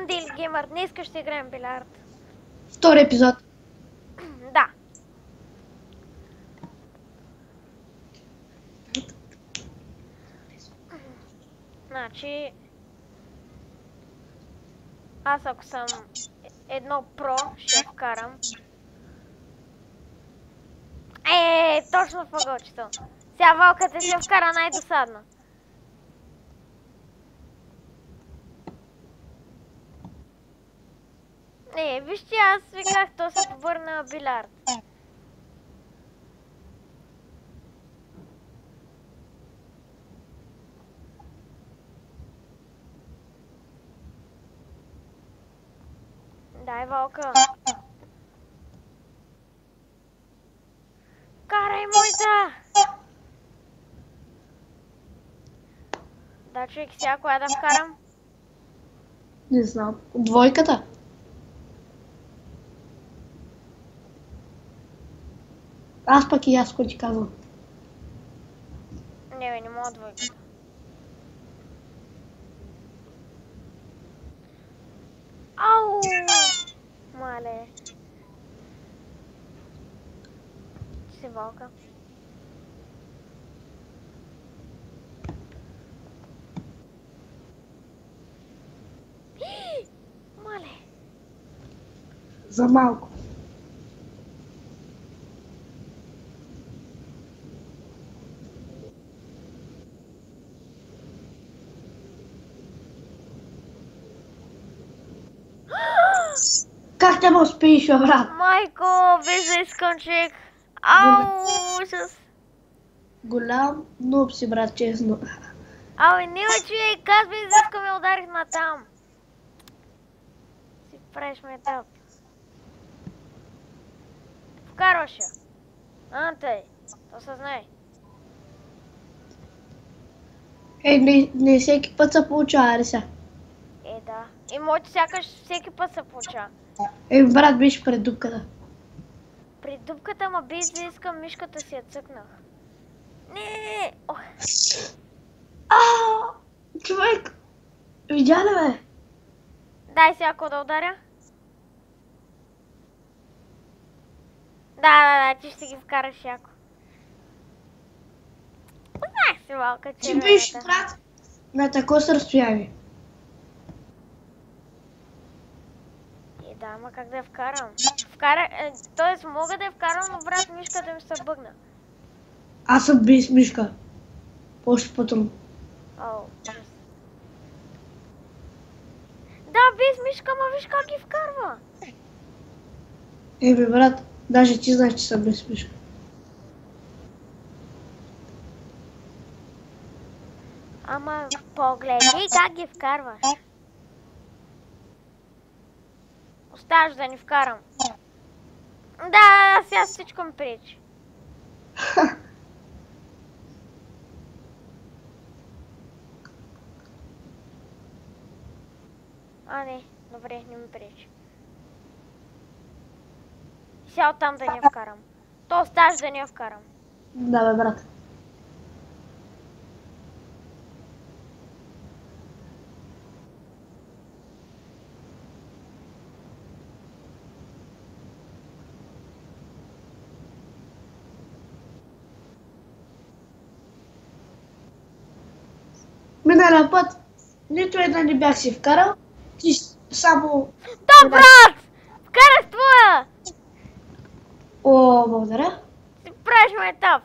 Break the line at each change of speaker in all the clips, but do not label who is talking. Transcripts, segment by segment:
Daily Gamer, днес ще играем билярд.
Втори епизод.
Да. Значи... Аз ако съм едно про, ще вкарам. Точно в ъгълчето. Сега валката ще вкара най-досадно. Вижте, аз ви казах, то се повърна билярд. Дай, Валка. Карай, моята! Да, човек, сега коя да вкарам?
Не знам. Двойката? Аз пък и аз, кой ти казвам.
Не мога двойката. Ау! Мале. Си Валка. Мале.
За малко. Как те ме успееш, брат?
Майко, без да искам човек. Ау, ужас.
Голям нуб си, брат, честно.
Не човек, аз без да искам ме ударих натам. Си правиш ме тъп. Вкарваш я. Антай, то се знае.
Не всеки път се получава, ли сега?
Да. И моите сякаш всеки път се получава.
Брат, биш пред дупката.
При дупката, ама без да искам мишката си я цъкнах. Не! Ох.
Човек! Видя ли бе?
Дай сега ако да ударя. Да, ти ще ги вкараш яко. Знаех си малка
Ти биш, брат, на такова разстояние.
Да, ама как да я вкарам? Тоест мога да я вкарам, но брат мишката ми се бъгна.
Аз съм без мишка. Още по-трудно.
Да, без мишка, ама виж как ги вкарва.
Брат, даже ти знаеш, че съм без мишка.
Ама погледни как ги вкарваш. Оставаш да ни вкарам. Да, сега всичко ми пречи. Не, добре, не ми пречи. Сега оттам да ни вкарам. То оставаш да ни вкарам.
Да, бе, брат. Миналия път, нито една не бях си вкарал, ти само...
Да, брат! Вкарах твоя!
Благодаря.
Си правиш ме етап.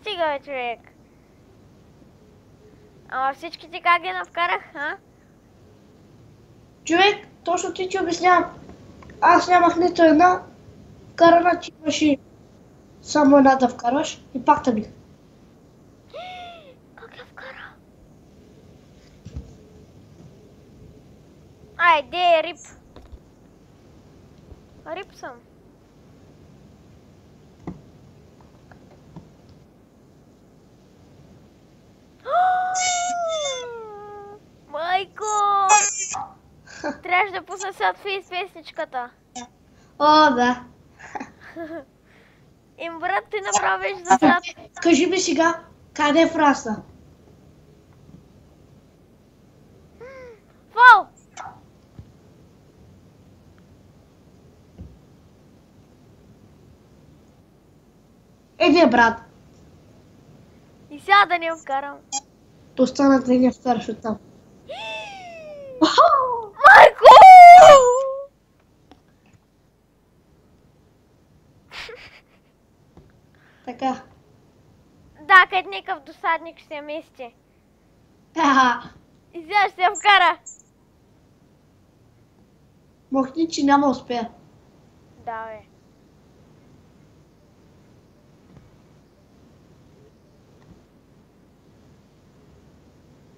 Стига бе, човек. Ама всички ти как ги навкарах, а?
Човек, точно ти обяснявам. Аз нямах нито една вкарана, ти имаше само една да вкарваш и пак бих.
Айде, рип. Рип съм. Майко! Трябваше да пусна сега фейс песничката.
Да.
Брат, ти направиш за сад.
Кажи ми сега, къде е Фрасна?
Фал!
Вие, брат.
И сега да не я вкарам.
То остана да не вкараш оттам.
Майко!
Така.
Да, къде някакъв досадник ще се мести.
Аха.
И сега ще се вкара.
Махни, че няма успея.
Да, бе.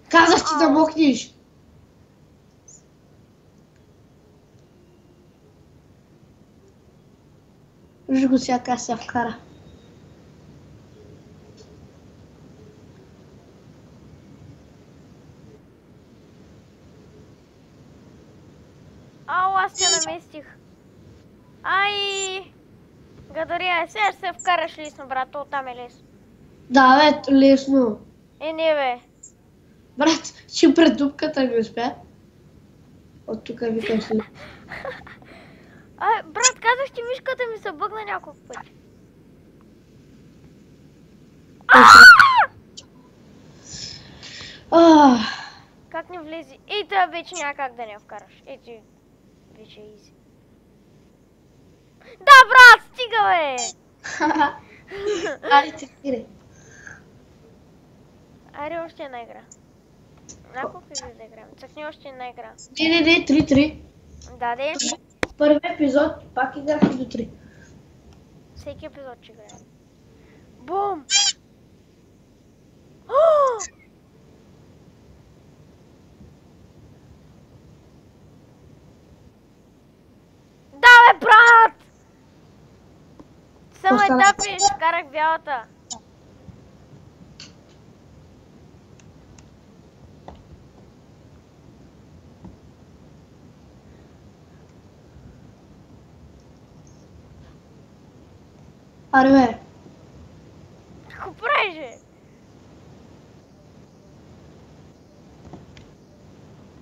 Казах ти да махнеш. Виж го сега как се вкара.
Ау, аз се наместих. Ай! Гадария, сега ще се вкараш лесно, брат, оттам е лесно.
Да, бе, лесно.
Не, бе.
Брат, че пред дупката ми успя. От тук викаш ли.
Брат, казах, че мишката ми се бъгна няколко пъти. Как не влезе? И това вече няма как да не я вкараш. Ето, вече е изи. Да, брат, стига, бе!
Айде, спирай.
Айде още една игра. Няколко игри да играем. Цъкни още една игра.
Не, 3-3.
Да, де.
Първи епизод, пак играхме до 3.
Всеки епизод ще играем. Бум! Да, бе, брат! Само етапи, ще карах бялата.
Аре, бе.
Какво правиш, бе?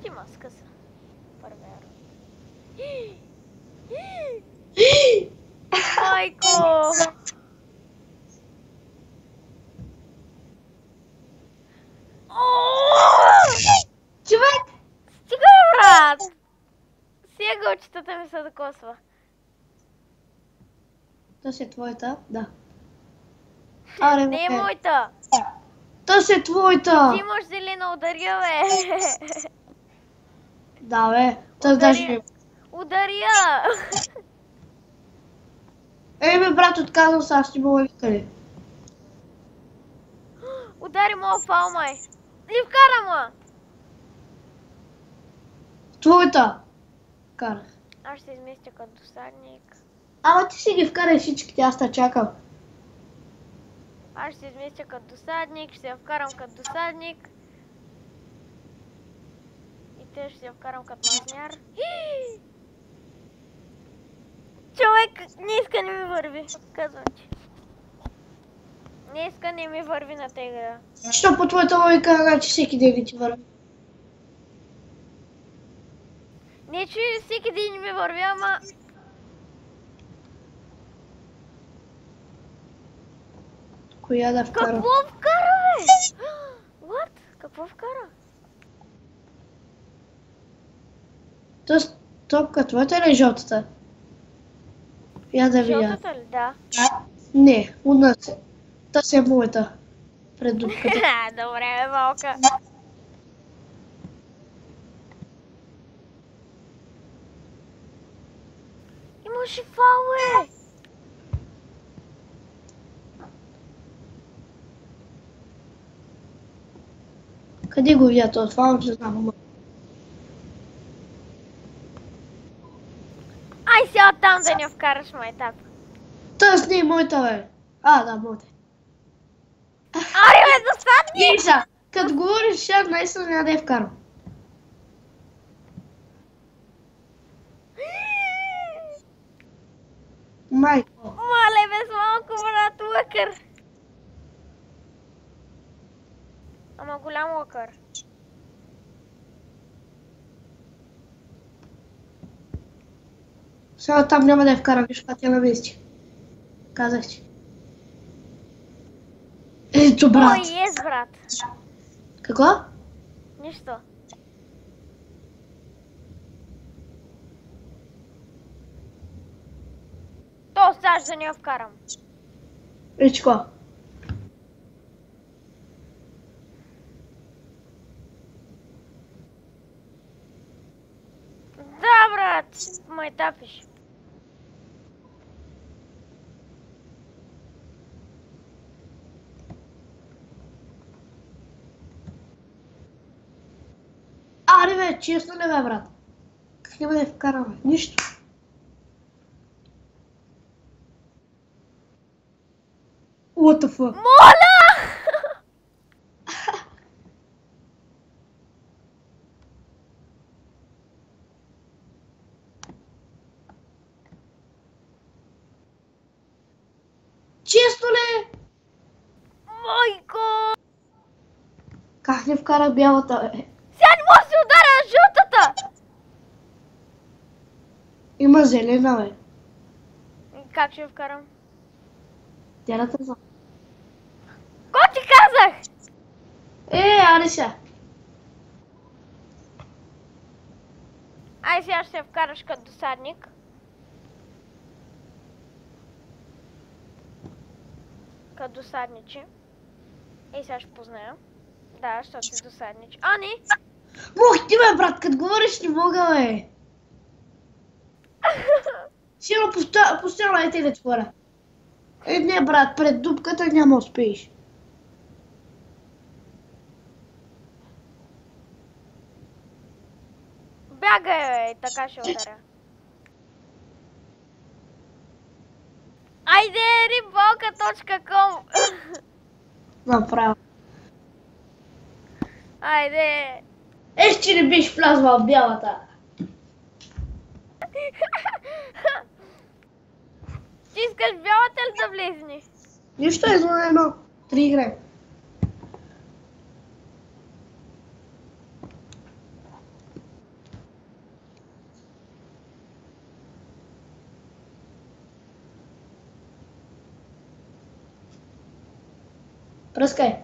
Ти маска са. Първero. Майко!
Човек!
Стига, брат! Сега очитата ми се докосва.
То си е твоята? Да. Аре,
Не е
бе.
моята!
То си е твоята!
Ти имаш зелена, ударя, бе!
Да, бе. То даже...
Ударя!
Ей, бе, брат, отказвам се, аз ще мога викали.
Удари моя фал, май! И вкара му!
Твоята! Карах.
Аз ще се изместя като досадник.
Ама ти си ги вкарай всичките, аз те чакам.
Аз ще се изместя като досадник, ще се вкарам като досадник. И те ще се вкарам като мазняр. Човек, днеска не ми върви, казвам ти. Днеска не ми върви на тази игра.
Що по твоята логика, значи всеки ден ви ти върви?
Не, че всеки ден ми върви, ама...
Коя да вкара?
Какво вкара, бе? What? Какво вкара?
Тоест, топка твоята или жълтата? Я да видя.
Жълтата ли? Да.
Не, у нас е. Та си е моята. Пред дупката.
Добре, бе, малка. Имаше фал, бе!
Къде го видя това? Това не знам, ама.
Ай, сега там да не вкараш майтап.
Тоест не е моята, бе. Да, моята.
Аре, бе, достатни!
Иса, като говориш, сега наистина няма да я вкарам. Майко.
Мале, без малко, брат, лъкър. Ама голям лъкър.
Сега там няма да я вкарам, виж, това тя намести. Казах ти. Ето, брат.
Ой, ес, брат.
Какво?
Нищо. То оставаш да не я вкарам.
Ечко.
Да, брат, ме тапиш.
Аре бе, честно ли бе, брат? Как няма да я вкараме? Нищо. What the fuck?
Моля!
Честно ли?
Майко!
Как не вкара бялата, бе?
Сега не може да се ударя на жълтата!
Има зелена, бе.
Как ще я вкарам?
Тя да те знам.
Ко ти казах?
Аре сега.
Ай, сега ще я вкараш като досадник. Като досадничи. И сега ще позная. Да, защото си досаднич. А, не!
Мох ти, бе, брат, като говориш не мога, бе. Сигурно постоянно е те да твора. Не, брат, пред дупката няма успееш.
Бягай, бе, и така ще ударя. Айде, ribbolka.com.
Направо.
Айде.
Че не биш влязла в бялата.
Ти искаш бялата ли да влезни?
Нищо е зло едно. 3 играем. Пръскай.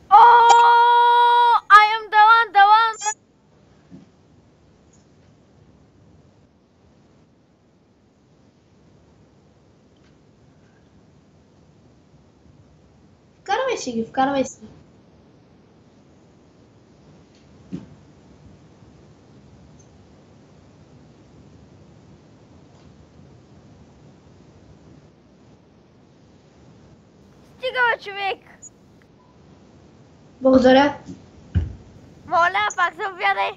Oh, I am the one, the one.
Вкарвай си ги, вкарвай си.
Стига, бе, човек.
Благодаря.
Моля, пак заповядай.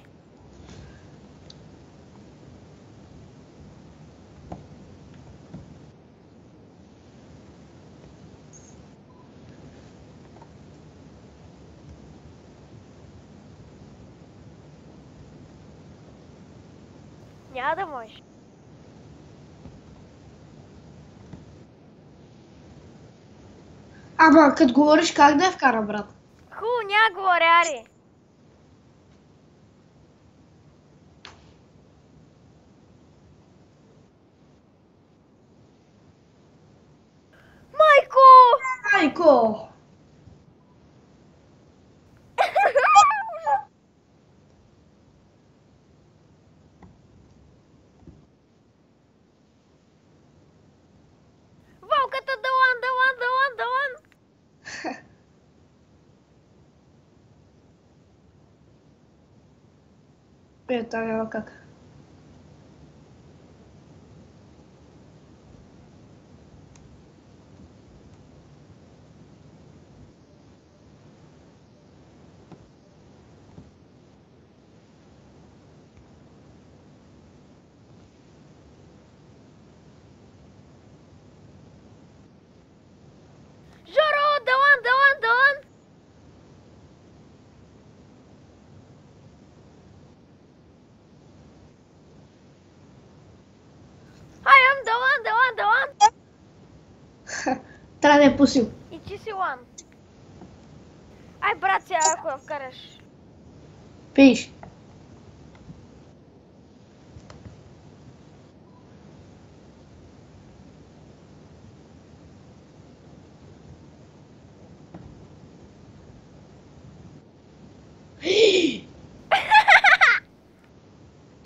Няма да можеш.
Ама, като говориш как да я вкара, брат?
Няма говоря, ари. Майко!
Айко!
Вълката, the one, the one, the one, the one.
Там няма как.
Жоро, the one, the one, the one. I am the one, the one, the one.
Трябва да я пусим.
И ти си one. Ай, брат, сега ако я вкараш.
Пиш.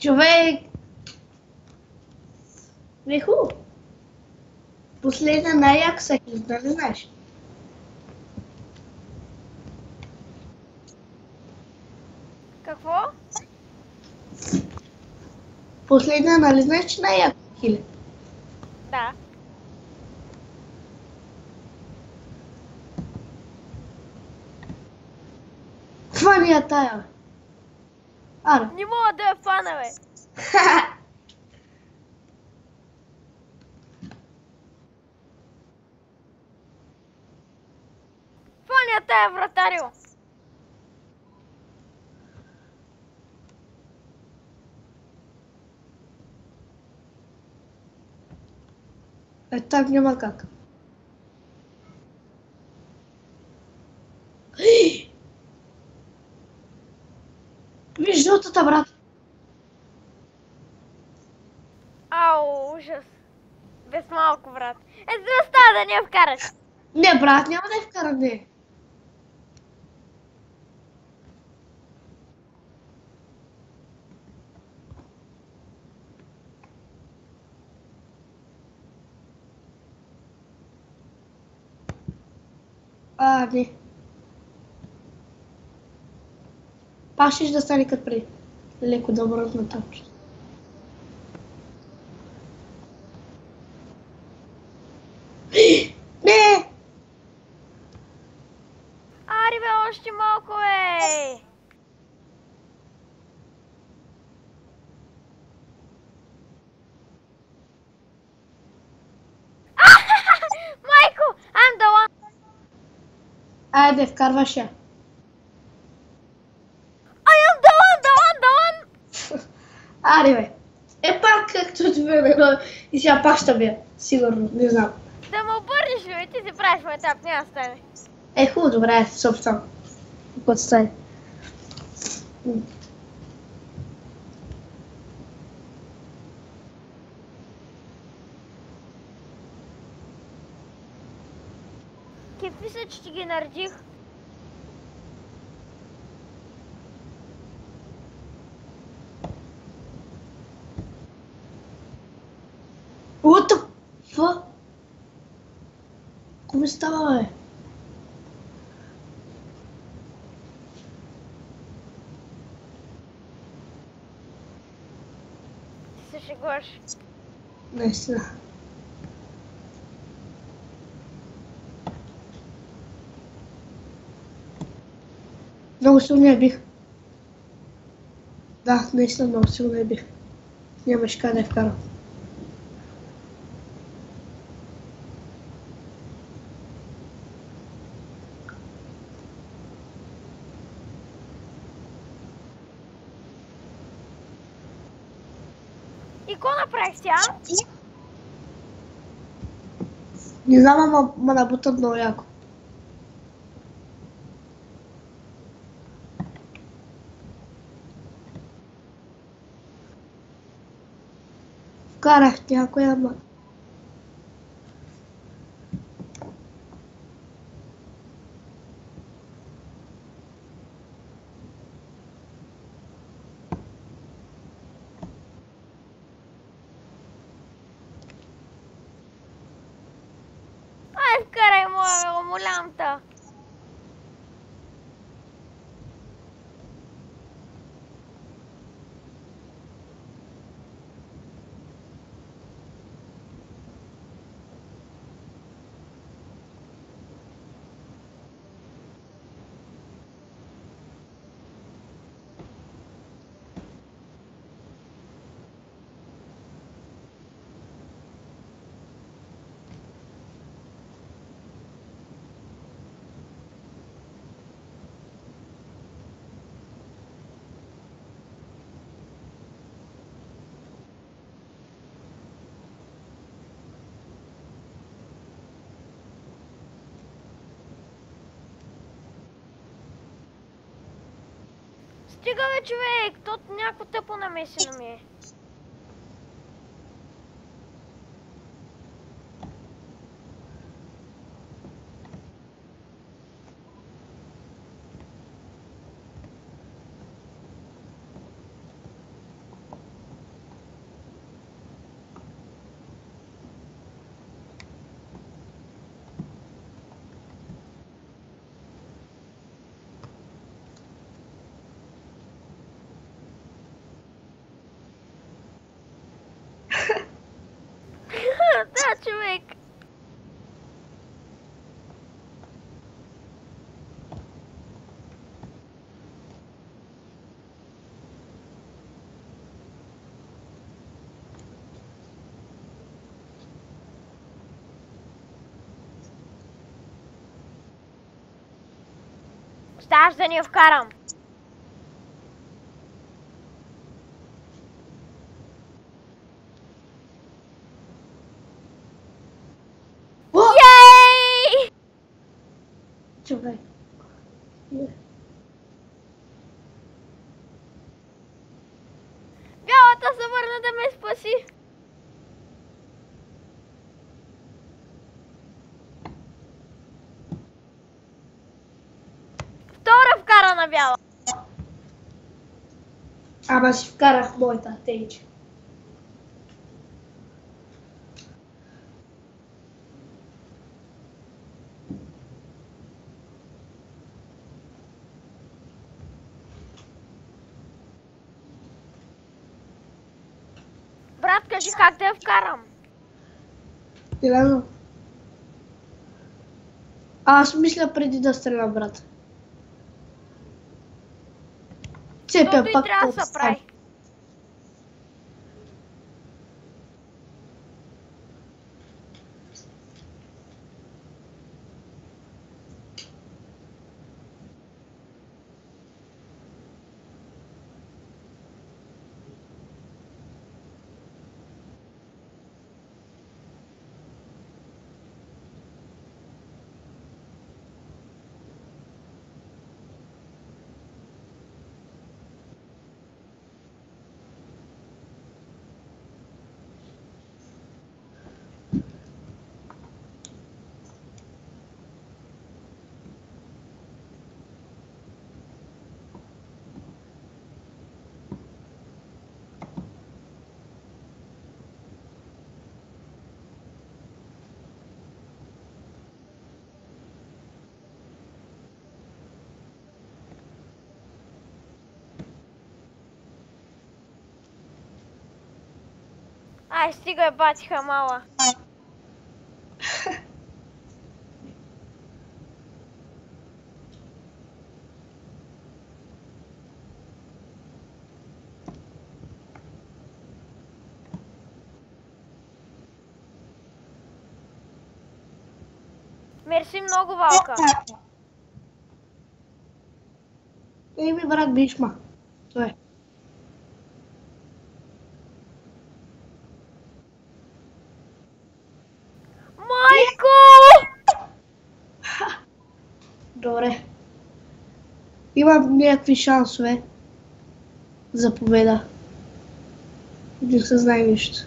Човек! Виху! Последна най-як са хил, нали знаеш?
Какво?
Последна, нали знаеш, че най-як са хил?
Да.
Хвани я тая, бе. Аре.
Не мога да я фана, бе. Фани я тая, вратарио.
Так няма как. Виж жълтата, брат.
Ау, ужас. Без малко, брат. За става да не я вкараш.
Не, брат, няма да я вкарам, не. Не. Пак ще да стане като преди. Леко да мръдна топче. Не!
Ари, бе, още малко, бе. Майко, I'm the one.
Айде, вкарваш я.
I am the one.
Аре, бе. Пак както ти бе, и сега пак ще бия. Сигурно, не знам.
Да ме обърнеш ли, бе? Ти си правиш майтап, няма да стане.
Хубаво, добре, съобщам. Какво стане?
Какви са, че ти ги наредих?
What the fuck? Come stava, bе?
Ти се шегуваш.
Наистина. Много силно я бих. Да, наистина много силно я бих. Нямаше как да я вкарам.
И какво направих сега?
Не знам, ама набутат много яко. Вкарах някой, ама...
Ай, вкарай моя, умолявам те. Стига, бе, човек, то някакво тъпо намесено ми е. Ставаш да ни я вкарам. Ей!
Човек.
Бялата се върна да ме спаси. Втора вкара на бяла.
Ама си вкарах моята тейче.
Брат, кажи как да я вкарам.
Ивано. Аз мисля преди да стреля, брат. Цепя
Тото и
пак
трябва да се прави. Ай, стига бати хамала. Мерси много, Валка.
Еми, брат, бишма. Това е.
Майко!
Добре. Имам някакви шансове за победа. Не се знае нищо.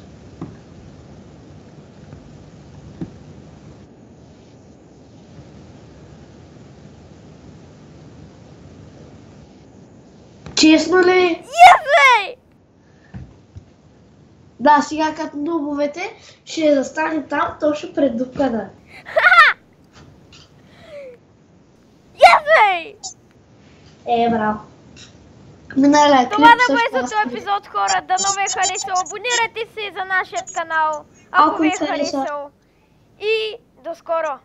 Честно ли?
Ей!
Да, сега като нубовете ще застане там точно пред дупката.
Ей!
Браво. Миналия клип
Това да бъде
също
за този епизод, хора. Дано ви е харесал. Абонирайте се за нашия канал, ако ви е харесал. И до скоро!